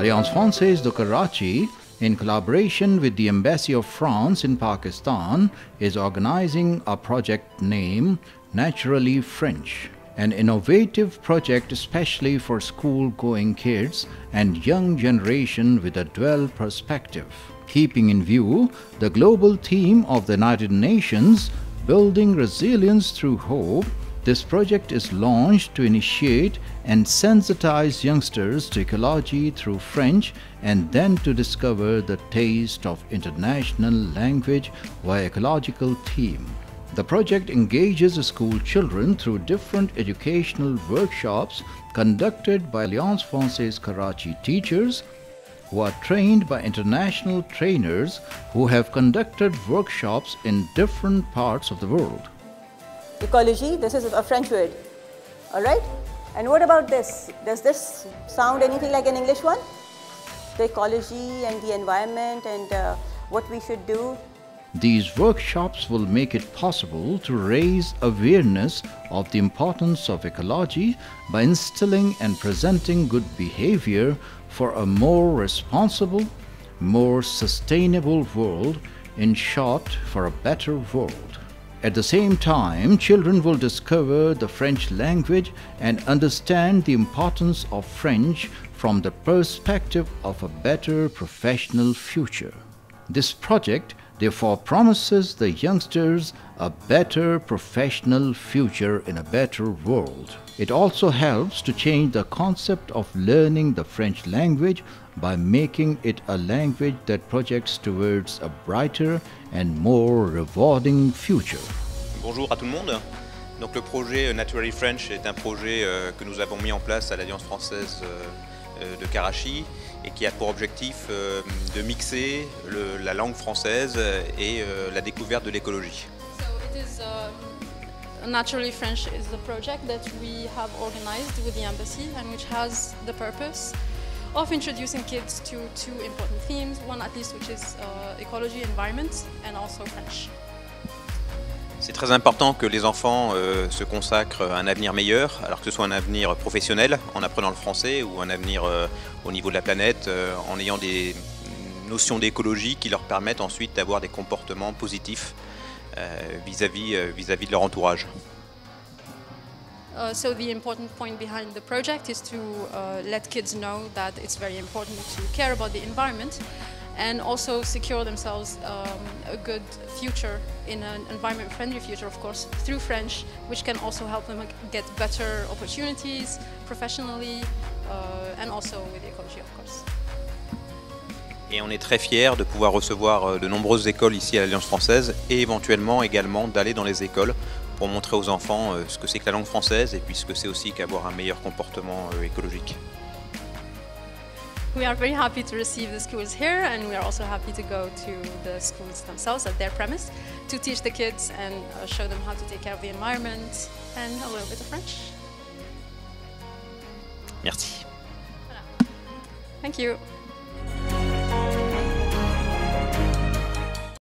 Alliance Française de Karachi, in collaboration with the Embassy of France in Pakistan, is organizing a project named Naturally French, an innovative project especially for school-going kids and young generation with a dual perspective. Keeping in view the global theme of the United Nations, Building Resilience Through Hope, this project is launched to initiate and sensitize youngsters to ecology through French and then to discover the taste of international language via ecological theme. The project engages school children through different educational workshops conducted by Alliance Française Karachi teachers who are trained by international trainers who have conducted workshops in different parts of the world. Ecology, this is a French word, all right? And what about this? Does this sound anything like an English one? The ecology and the environment and what we should do. These workshops will make it possible to raise awareness of the importance of ecology by instilling and presenting good behavior for a more responsible, more sustainable world, in short, for a better world. At the same time, children will discover the French language and understand the importance of French from the perspective of a better professional future. This project therefore promises the youngsters a better professional future in a better world. It also helps to change the concept of learning the French language by making it a language that projects towards a brighter and more rewarding future. Bonjour à tout le monde. Donc le projet Naturally French est un projet que nous avons mis en place à l'Alliance Française de Karachi et qui a pour objectif de mixer la langue française et la découverte de l'écologie. Naturally French is the project that we have organized with the embassy and which has the purpose of introducing kids to two important themes, one at least which is ecology, environment, and also French. C'est très important que les enfants se consacrent à un avenir meilleur, alors que ce soit un avenir professionnel en apprenant le français ou un avenir au niveau de la planète en ayant des notions d'écologie qui leur permettent ensuite d'avoir des comportements positifs vis-à-vis de leur entourage. So the important point behind the project is to let kids know that it's very important to care about the environment and also secure themselves a good future in an environment-friendly future, of course, through French, which can also help them get better opportunities professionally and also with ecology, of course. Et on est très fiers de pouvoir recevoir de nombreuses écoles ici à l'Alliance Française et éventuellement également d'aller dans les écoles pour montrer aux enfants ce que c'est que la langue française et puis ce que c'est aussi qu'avoir un meilleur comportement écologique. We are very happy to receive the schools here, and we are also happy to go to the schools themselves at their premise to teach the kids and show them how to take care of the environment and a little bit of French. Merci. Voilà. Thank you.